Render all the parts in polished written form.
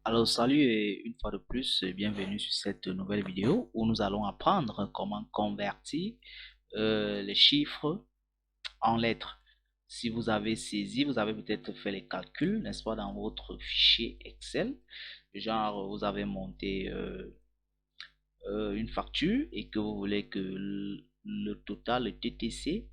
Alors salut et une fois de plus, bienvenue sur cette nouvelle vidéo où nous allons apprendre comment convertir les chiffres en lettres. Si vous avez saisi, vous avez peut-être fait les calculs, n'est-ce pas, dans votre fichier Excel. Genre, vous avez monté une facture et que vous voulez que le total, le TTC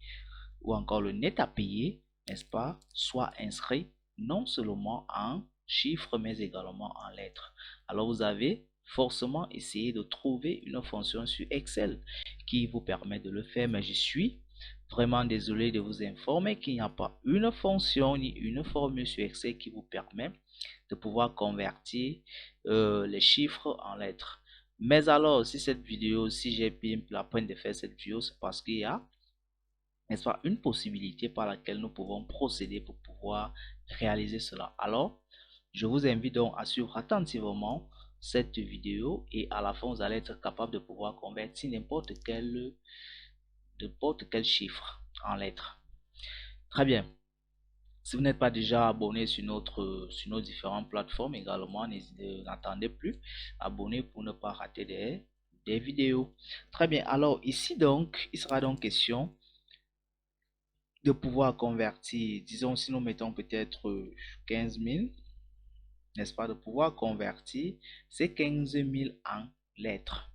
ou encore le net à payer, n'est-ce pas, soit inscrit non seulement en chiffres mais également en lettres. Alors vous avez forcément essayé de trouver une fonction sur Excel qui vous permet de le faire, mais je suis vraiment désolé de vous informer qu'il n'y a pas une fonction ni une formule sur Excel qui vous permet de pouvoir convertir les chiffres en lettres. Mais alors, si j'ai bien la peine de faire cette vidéo, c'est parce qu'il y a, n'est-ce pas, une possibilité par laquelle nous pouvons procéder pour pouvoir réaliser cela. Alors, je vous invite donc à suivre attentivement cette vidéo et à la fin, vous allez être capable de pouvoir convertir n'importe quel chiffre en lettres. Très bien. Si vous n'êtes pas déjà abonné sur sur nos différentes plateformes également, n'attendez plus. Abonnez pour ne pas rater des vidéos. Très bien. Alors ici donc, il sera donc question de pouvoir convertir, disons si nous mettons peut-être 15 000, n'est-ce pas, de pouvoir convertir ces 15 000 en lettres.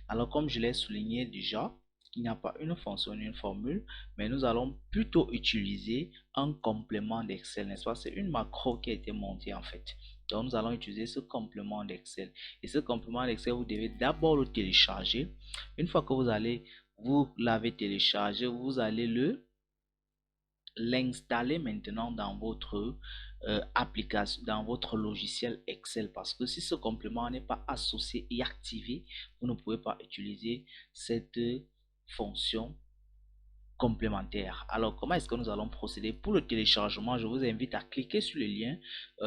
Alors comme je l'ai souligné déjà, il n'y a pas une fonction, une formule, mais nous allons plutôt utiliser un complément d'Excel, n'est-ce pas? C'est une macro qui a été montée en fait. Donc nous allons utiliser ce complément d'Excel. Et ce complément d'Excel, vous devez d'abord le télécharger. Une fois que vous l'avez téléchargé, vous allez l'installer maintenant dans votre application, dans votre logiciel Excel, parce que si ce complément n'est pas associé et activé, vous ne pouvez pas utiliser cette fonction complémentaire. Alors, comment est-ce que nous allons procéder pour le téléchargement? Je vous invite à cliquer sur le lien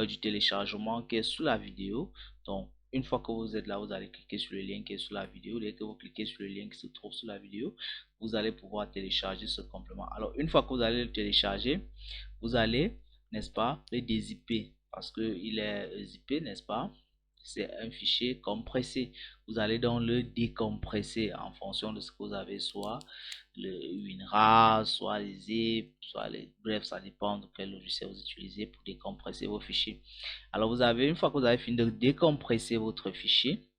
du téléchargement qui est sous la vidéo. Donc, une fois que vous êtes là, vous allez cliquer sur le lien qui est sous la vidéo. Dès que vous cliquez sur le lien qui se trouve sous la vidéo, vous allez pouvoir télécharger ce complément. Alors, une fois que vous allez le télécharger, vous allez, n'est-ce pas, le dézipper parce qu'il est zippé, n'est-ce pas? C'est un fichier compressé. Vous allez donc le décompresser en fonction de ce que vous avez, soit le WinRAR, soit les zip, bref, ça dépend de quel logiciel vous utilisez pour décompresser vos fichiers. Alors vous avez, une fois que vous avez fini de décompresser votre fichier,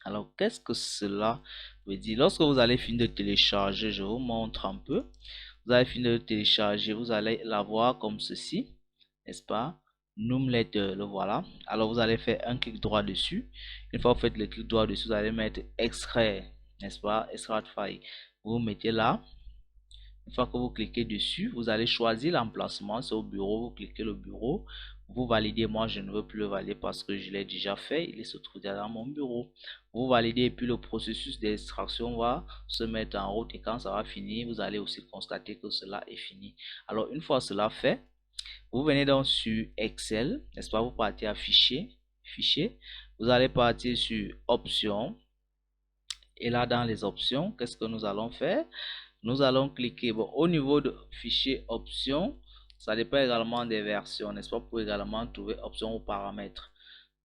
alors qu'est-ce que cela veut dire? Lorsque vous allez finir de télécharger, je vous montre un peu. Vous allez finir de télécharger, vous allez l'avoir comme ceci, n'est-ce pas? Numlet, le voilà. Alors vous allez faire un clic droit dessus. Une fois que vous faites le clic droit dessus, vous allez mettre extrait, n'est-ce pas? Extract file. Vous mettez là. Une fois que vous cliquez dessus, vous allez choisir l'emplacement. C'est au bureau. Vous cliquez le bureau. Vous validez. Moi, je ne veux plus le valider parce que je l'ai déjà fait. Il se trouve déjà dans mon bureau. Vous validez et puis le processus d'extraction va se mettre en route. Et quand ça va finir, vous allez aussi constater que cela est fini. Alors, une fois cela fait, vous venez donc sur Excel, n'est-ce pas? Vous partez à fichier. Vous allez partir sur options. Et là, dans les options, qu'est-ce que nous allons faire? Nous allons cliquer au niveau de fichier options. Ça dépend également des versions, n'est-ce pas? Vous pouvez également trouver options ou paramètres.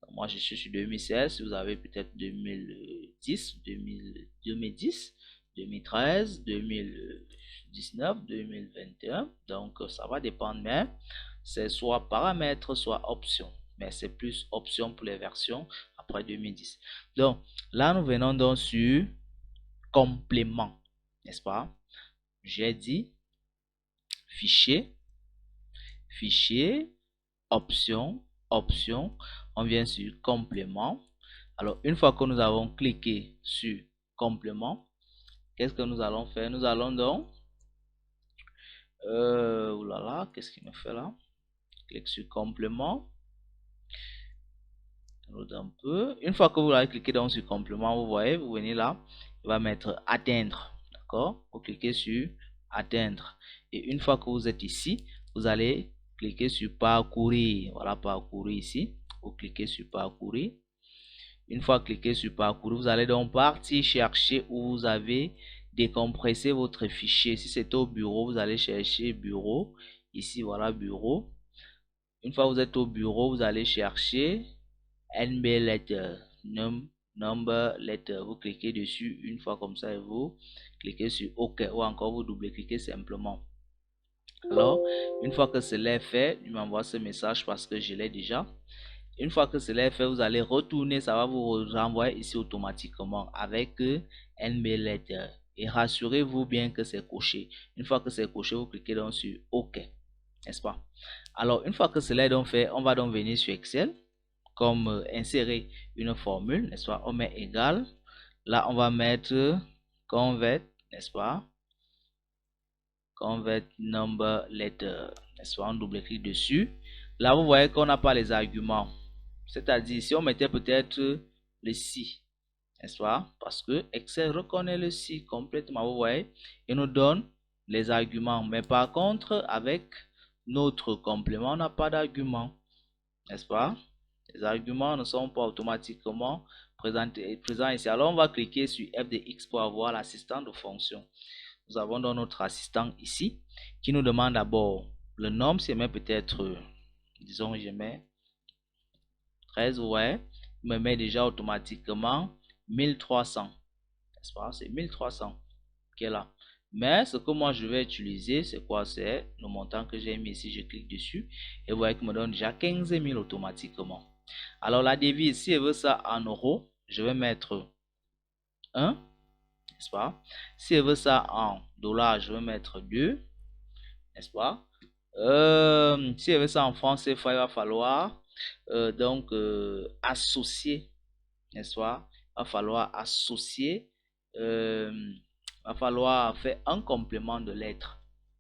Donc, moi, je suis sur 2016. Vous avez peut-être 2010, 2013, 2019, 2021. Donc, ça va dépendre, mais c'est soit paramètres, soit options. Mais c'est plus options pour les versions après 2010. Donc, là, nous venons donc sur complément, n'est-ce pas? J'ai dit fichier, option, on vient sur complément. Alors, une fois que nous avons cliqué sur complément, qu'est-ce que nous allons faire? Nous allons donc, oulala, qu'est-ce qu'il me fait là? Clique sur complément. Un peu. Une fois que vous avez cliqué donc sur complément, vous voyez, vous venez là, il va mettre atteindre. D'accord? Vous cliquez sur atteindre. Et une fois que vous êtes ici, vous allez cliquer sur parcourir. Voilà, parcourir ici. Vous cliquez sur parcourir. Une fois cliqué sur parcourir, vous allez donc partir chercher où vous avez décompressé votre fichier. Si c'est au bureau, vous allez chercher bureau. Ici, voilà, bureau. Une fois que vous êtes au bureau, vous allez chercher NB letter, number letter, vous cliquez dessus une fois comme ça et vous cliquez sur OK ou encore vous double-cliquez simplement. Alors, une fois que cela est fait, il m'envoie ce message parce que je l'ai déjà. Une fois que cela est fait, vous allez retourner, ça va vous renvoyer ici automatiquement avec NB letter. Et rassurez-vous bien que c'est coché. Une fois que c'est coché, vous cliquez donc sur OK, n'est-ce pas? Alors, une fois que cela est donc fait, on va donc venir sur Excel, comme insérer une formule, n'est-ce pas? On met égal. Là, on va mettre convert, n'est-ce pas? Convert number letter, n'est-ce pas? On double-clique dessus. Là, vous voyez qu'on n'a pas les arguments. C'est-à-dire, si on mettait peut-être le si, n'est-ce pas? Parce que Excel reconnaît le si complètement, vous voyez, et nous donne les arguments. Mais par contre, avec notre complément, on n'a pas d'argument, n'est-ce pas? Les arguments ne sont pas automatiquement présents ici. Alors, on va cliquer sur F de X pour avoir l'assistant de fonction. Nous avons donc notre assistant ici qui nous demande d'abord le nombre. Si je mets peut-être, disons, je mets 13, ouais, il me met déjà automatiquement 1300, n'est-ce pas? C'est 1300 qui est là. Mais ce que moi je vais utiliser, c'est quoi? C'est le montant que j'ai mis ici. Je clique dessus et vous voyez qu'il me donne déjà 15 000 automatiquement. Alors la devise, si je veux ça en euros, je vais mettre 1, n'est-ce pas? Si je veux ça en dollars, je vais mettre 2, n'est-ce pas? Si je veux ça en francs CFA, il va falloir donc associer, n'est-ce pas? Il va falloir associer, il va falloir faire un complément de lettres.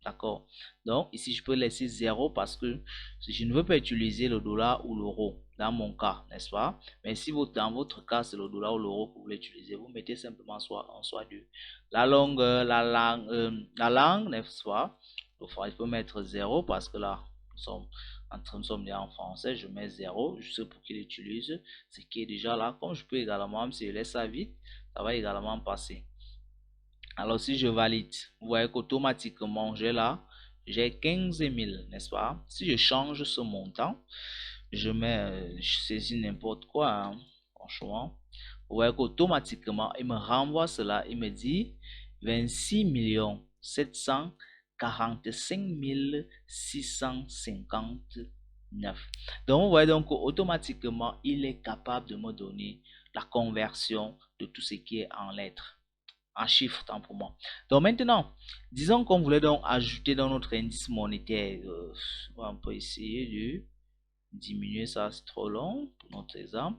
D'accord? Donc, ici, je peux laisser 0 parce que je ne veux pas utiliser le dollar ou l'euro dans mon cas, n'est-ce pas? Mais si dans votre cas, c'est le dollar ou l'euro que vous voulez utiliser, vous mettez simplement soit 1, soit 2. La langue, n'est-ce pas? Il faut mettre 0 parce que là, nous sommes déjà en français. Je mets 0 juste pour qu'il utilise ce qui est déjà là. Comme je peux également, même si je laisse ça vite, ça va également passer. Alors, si je valide, vous voyez qu'automatiquement, j'ai 15 000, n'est-ce pas? Si je change ce montant, je mets, je saisis n'importe quoi, hein, franchement. Vous voyez qu'automatiquement, il me renvoie cela. Il me dit 26 745 659. Donc, vous voyez donc automatiquement, il est capable de me donner la conversion de tout ce qui est en lettres, en chiffres, tant pour moi. Donc maintenant, disons qu'on voulait donc ajouter dans notre indice monétaire, on peut essayer de diminuer ça, c'est trop long pour notre exemple.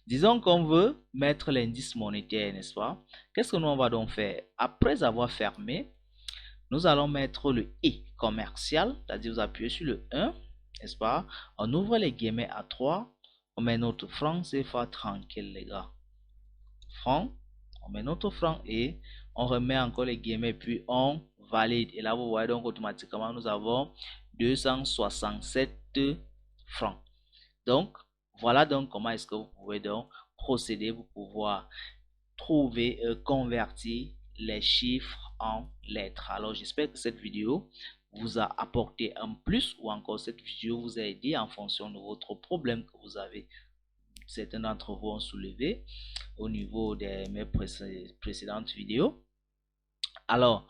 Disons qu'on veut mettre l'indice monétaire, n'est-ce pas? Qu'est-ce que nous on va donc faire? Après avoir fermé, nous allons mettre le I commercial, c'est-à-dire vous appuyez sur le 1, n'est-ce pas? On ouvre les guillemets à 3, on met notre franc CFA tranquille, les gars. Franc, on met notre franc et on remet encore les guillemets, puis on valide. Et là, vous voyez donc automatiquement, nous avons 267 francs. Donc, voilà donc comment est-ce que vous pouvez donc procéder pour pouvoir trouver, convertir les chiffres en lettres. Alors, j'espère que cette vidéo vous a apporté un plus ou encore cette vidéo vous a aidé en fonction de votre problème que vous avez. Certains d'entre vous ont soulevé au niveau de mes précédentes vidéos. Alors,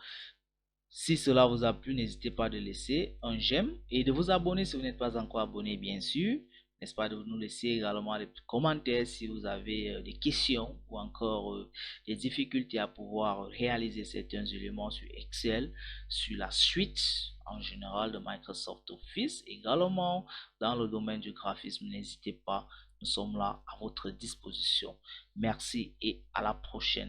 si cela vous a plu, n'hésitez pas de laisser un j'aime et de vous abonner si vous n'êtes pas encore abonné, bien sûr. N'est-ce pas, de nous laisser également des commentaires si vous avez des questions ou encore des difficultés à pouvoir réaliser certains éléments sur Excel, sur la suite en général de Microsoft Office. Également dans le domaine du graphisme, n'hésitez pas, nous sommes là à votre disposition. Merci et à la prochaine.